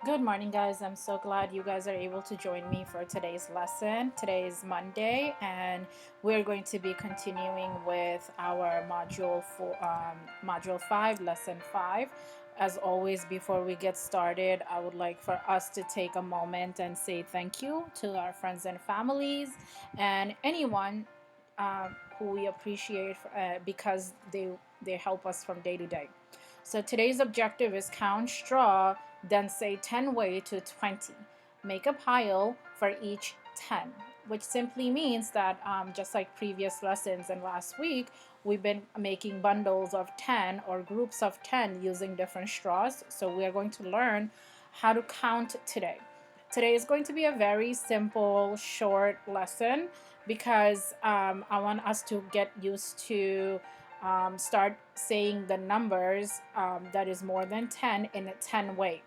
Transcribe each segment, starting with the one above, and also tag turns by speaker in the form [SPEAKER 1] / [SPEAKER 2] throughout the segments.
[SPEAKER 1] Good morning, guys. I'm so glad you guys are able to join me for today's lesson. Today is Monday, and we're going to be continuing with our module 5, lesson 5. As always, before we get started, I would like for us to take a moment and say thank you to our friends and families and anyone who we appreciate because they help us from day to day. So today's objective is count straw, then say 10 way to 20. Make a pile for each 10, which simply means that just like previous lessons and last week, we've been making bundles of 10 or groups of 10 using different straws. So we are going to learn how to count today. Today is going to be a very simple, short lesson because I want us to get used to start saying the numbers that is more than 10 in a 10 way.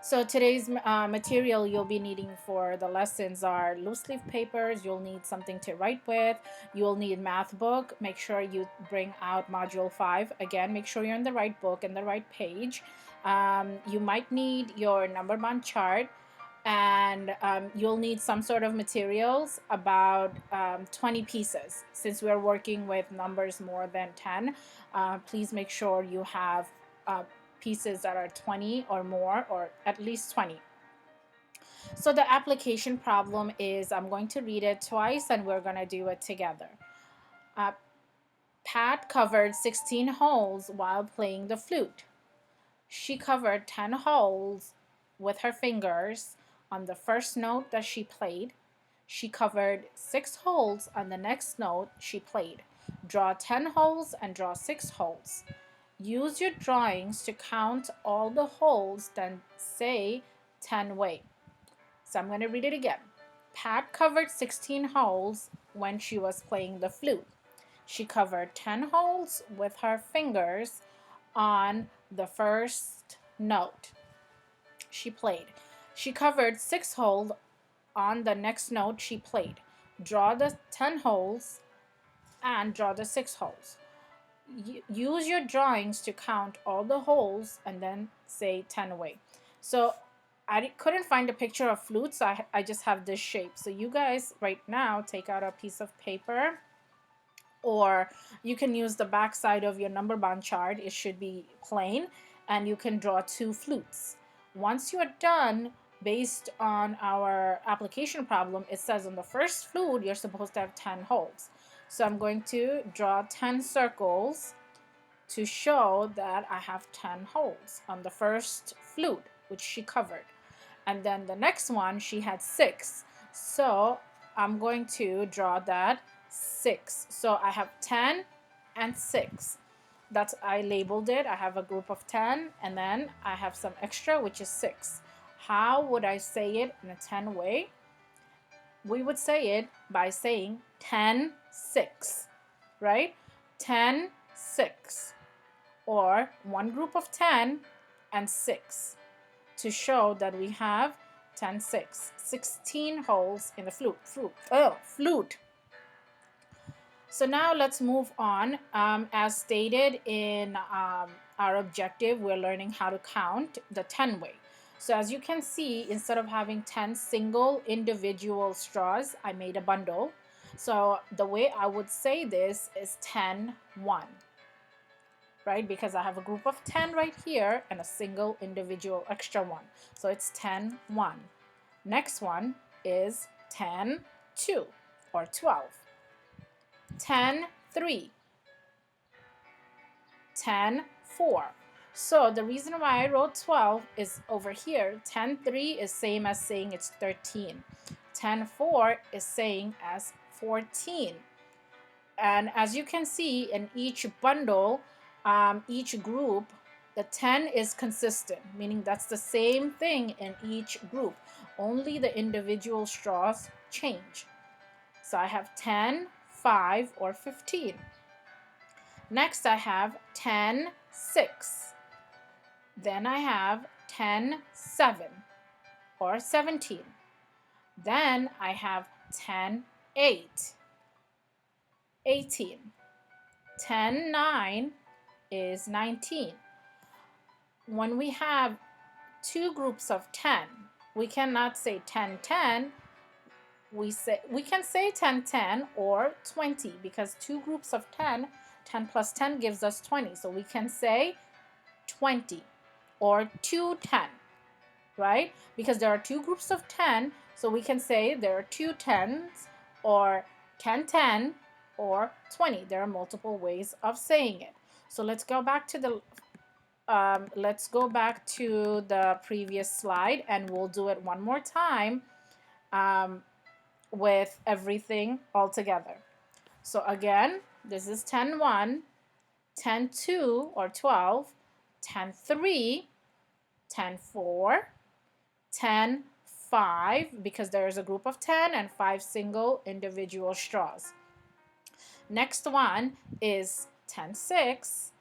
[SPEAKER 1] So today's material you'll be needing for the lessons are loose leaf papers. You'll need something to write with. You'll need math book. Make sure you bring out module 5. Again, make sure you're in the right book and the right page. You might need your number bond chart, and you'll need some sort of materials, about 20 pieces. Since we're working with numbers more than 10, please make sure you have pieces that are 20 or more, or at least 20. So the application problem is, I'm going to read it twice and we're going to do it together. uh, Pat covered 16 holes while playing the flute. She covered 10 holes with her fingers on the first note that she played. She covered 6 holes on the next note she played. Draw 10 holes and draw 6 holes. Use your drawings to count all the holes, then say 10 way. So I'm going to read it again. Pat covered 16 holes when she was playing the flute. She covered 10 holes with her fingers on the first note she played. She covered 6 holes on the next note she played. Draw the 10 holes and draw the 6 holes. Use your drawings to count all the holes and then say 10 away. So I couldn't find a picture of flutes, so I just have this shape. So you guys right now take out a piece of paper, or you can use the back side of your number bond chart. It should be plain, and you can draw 2 flutes. Once you are done, based on our application problem, it says on the first flute you're supposed to have 10 holes. So I'm going to draw 10 circles to show that I have 10 holes on the first flute, which she covered. And then the next one, she had 6. So I'm going to draw that 6. So I have 10 and 6. That's, I labeled it. I have a group of 10, and then I have some extra, which is 6. How would I say it in a 10 way? We would say it by saying 10, 6, right? 10, 6, or one group of 10 and 6, to show that we have 10, 6, 16 holes in the flute. So now let's move on. As stated in our objective, we're learning how to count the 10 way. So as you can see, instead of having 10 single individual straws, I made a bundle. So the way I would say this is 10, 1. Right? Because I have a group of 10 right here and a single individual extra one. So it's 10, 1. Next one is 10, 2 or 12. 10, 3. 10, 4. So the reason why I wrote 12 is over here. 10, 3 is same as saying it's 13. 10, 4 is saying as 14. And as you can see in each bundle, each group, the 10 is consistent, meaning that's the same thing in each group. Only the individual straws change. So I have 10, 5, or 15. Next I have 10, 6. Then I have 10, 7, or 17. Then I have 10, 8, 18. 10, 9 is 19. When we have two groups of 10. We cannot say 10, 10. We can say 10, 10 or 20 because two groups of 10, 10 plus 10 gives us 20. So we can say 20 or 210, right? Because there are two groups of 10, so we can say there are two tens or 10, 10 or 20. There are multiple ways of saying it. So let's go back to the previous slide, and we'll do it one more time with everything all together. So again, this is 10, 1, 10, 2 or 12, 10, 3, 10, 4, 10, 5, because there is a group of 10 and 5 single individual straws. Next one is 10, 6,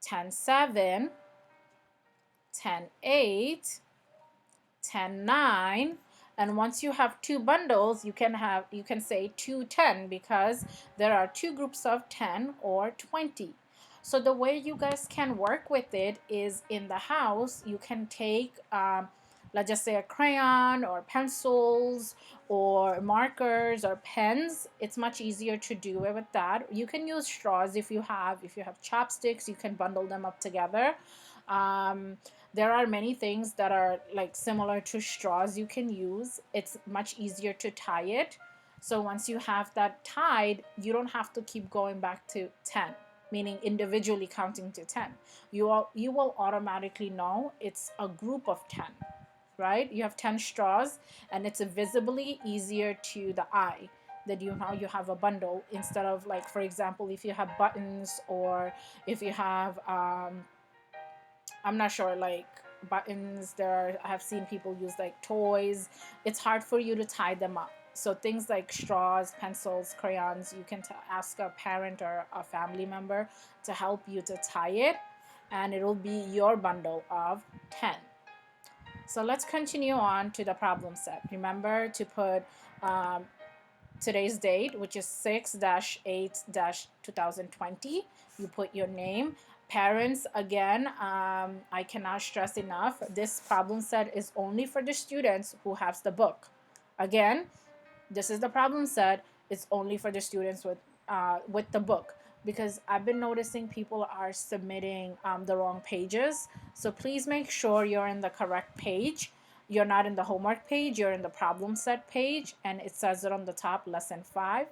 [SPEAKER 1] 10, 7, 10, 8, 10, 9, and once you have two bundles, you can say 210 because there are two groups of 10 or 20. So the way you guys can work with it is in the house, you can take let's just say a crayon or pencils or markers or pens. It's much easier to do it with that. You can use straws if you have chopsticks, you can bundle them up together. There are many things that are like similar to straws you can use. It's much easier to tie it. So once you have that tied, you don't have to keep going back to 10, meaning individually counting to 10. You will automatically know it's a group of 10, right? You have 10 straws, and it's visibly easier to the eye that you know you have a bundle, instead of, like, for example, if you have buttons, or if you have I'm not sure, like buttons, I have seen people use like toys. It's hard for you to tie them up. So things like straws, pencils, crayons, you can ask a parent or a family member to help you to tie it, and it'll be your bundle of 10. So let's continue on to the problem set. Remember to put today's date, which is 6-8-2020. You put your name. Parents, again, I cannot stress enough, this problem set is only for the students who have the book. Again, this is the problem set. It's only for the students with the book, because I've been noticing people are submitting the wrong pages. So please make sure you're in the correct page. You're not in the homework page, you're in the problem set page, and it says it on the top, lesson 5.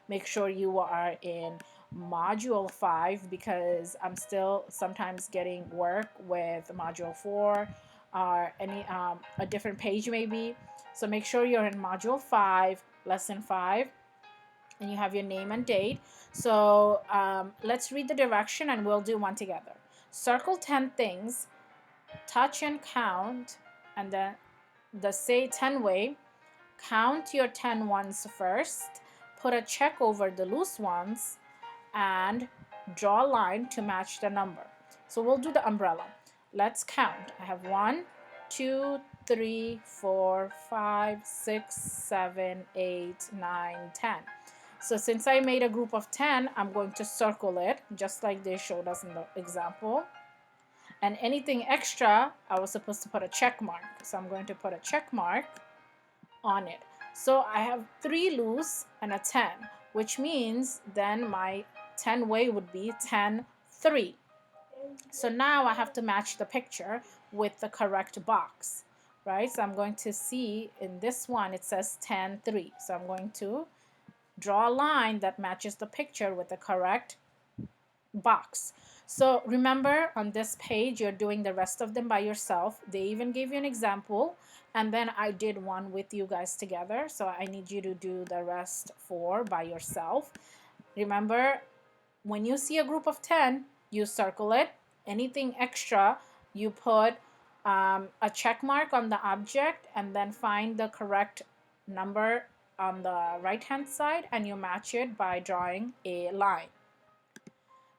[SPEAKER 1] Make sure you are in module 5, because I'm still sometimes getting work with module 4 or any a different page maybe. So make sure you're in module 5, lesson 5, and you have your name and date. So let's read the direction and we'll do one together. Circle 10 things, touch and count, and then the say 10 way. Count your 10 ones first, put a check over the loose ones, and draw a line to match the number. So we'll do the umbrella. Let's count. I have 1, 2, 3, 4, 5, 6, 7, 8, 9, 10. So since I made a group of 10, I'm going to circle it just like they showed us in the example. And anything extra, I was supposed to put a check mark. So I'm going to put a check mark on it. So I have 3 loose and a 10, which means then my 10 way would be 10, 3. So now I have to match the picture with the correct box, right? So I'm going to see in this one, it says 10, 3. So I'm going to draw a line that matches the picture with the correct box. So remember, on this page, you're doing the rest of them by yourself. They even gave you an example, and then I did one with you guys together. So I need you to do the rest 4 by yourself. Remember, when you see a group of 10, you circle it. Anything extra, you put a check mark on the object, and then find the correct number on the right hand side, and you match it by drawing a line.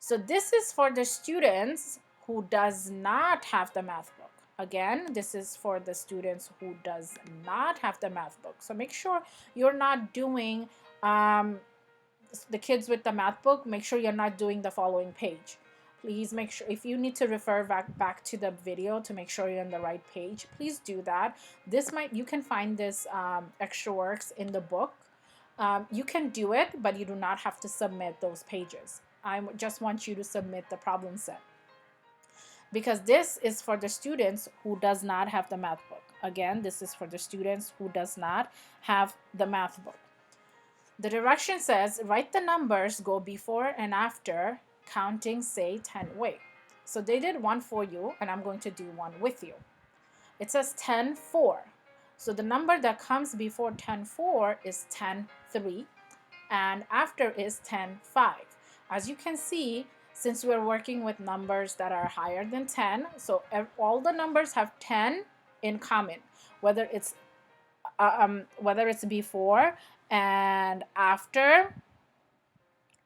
[SPEAKER 1] So this is for the students who does not have the math book. Again, this is for the students who does not have the math book. So make sure you're not doing the kids with the math book. Make sure you're not doing the following page. please make sure, if you need to refer back to the video to make sure you're on the right page, please do that. You can find this extra works in the book. You can do it, but you do not have to submit those pages. I just want you to submit the problem set, because this is for the students who does not have the math book. Again, this is for the students who does not have the math book. The direction says, write the numbers, go before and after, counting, say 10 way. So they did one for you, and I'm going to do one with you. It says 10 4. So the number that comes before 10 4 is 10 3, and after is 10 5. As you can see, since we're working with numbers that are higher than 10, so all the numbers have 10 in common, whether it's before and after,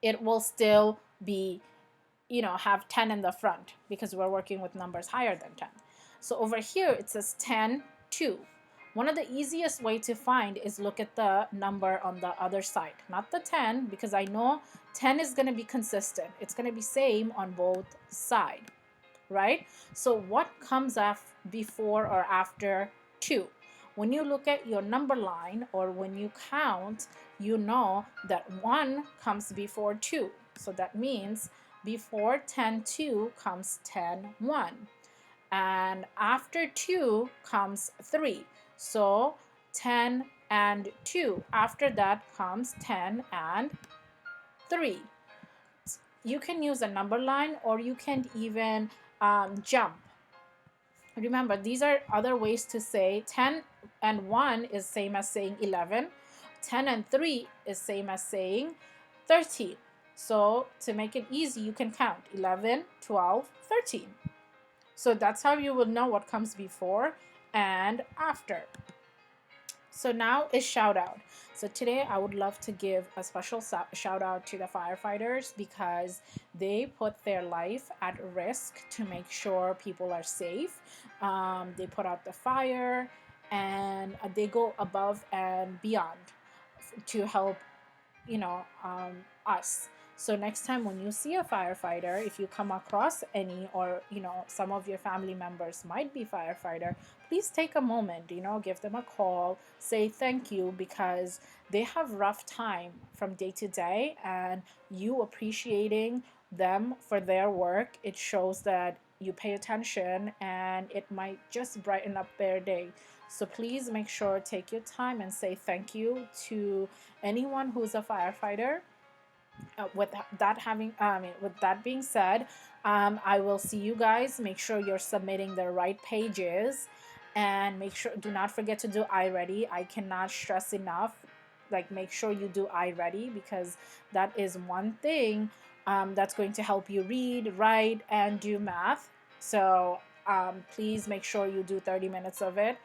[SPEAKER 1] it will still be, have 10 in the front, because we're working with numbers higher than 10. So over here it says 10 2. One of the easiest way to find is look at the number on the other side, not the 10, because I know 10 is going to be consistent. It's going to be same on both sides, right? So what comes before or after 2? When you look at your number line, or when you count, you know that 1 comes before 2. So that means before 10 2 comes 10 1. And after 2 comes 3. So 10 and 2. After that comes 10 and 3. You can use a number line, or you can even jump. Remember, these are other ways to say 10 and 1 is same as saying 11. 10 and 3 is same as saying 13. So to make it easy, you can count 11, 12, 13. So that's how you will know what comes before and after. So now is shout out. So today I would love to give a special shout out to the firefighters, because they put their life at risk to make sure people are safe. They put out the fire, and they go above and beyond to help, us. So next time when you see a firefighter, if you come across any, or some of your family members might be firefighter, please take a moment, give them a call, say thank you, because they have rough time from day to day, and you appreciating them for their work, it shows that you pay attention, and it might just brighten up their day. So please make sure, take your time and say thank you to anyone who's a firefighter. With that being said, I will see you guys. Make sure you're submitting the right pages, and do not forget to do iReady. I cannot stress enough, make sure you do iReady, because that is one thing that's going to help you read, write, and do math. So please make sure you do 30 minutes of it,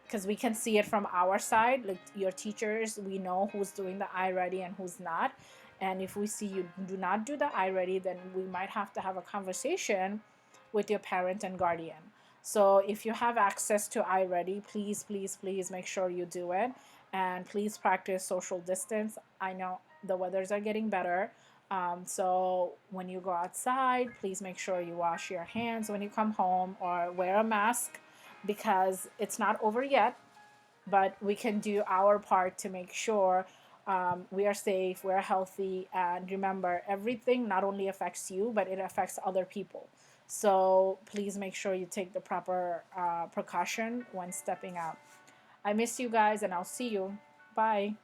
[SPEAKER 1] because we can see it from our side, like your teachers, we know who's doing the iReady and who's not. And if we see you do not do the iReady, then we might have to have a conversation with your parent and guardian. So if you have access to iReady, please, please, please make sure you do it, and please practice social distance. I know the weathers are getting better, so when you go outside, please make sure you wash your hands when you come home, or wear a mask, because it's not over yet, but we can do our part to make sure we are safe, we're healthy, and remember, everything not only affects you, but it affects other people. So please make sure you take the proper precaution when stepping out. I miss you guys, and I'll see you. Bye.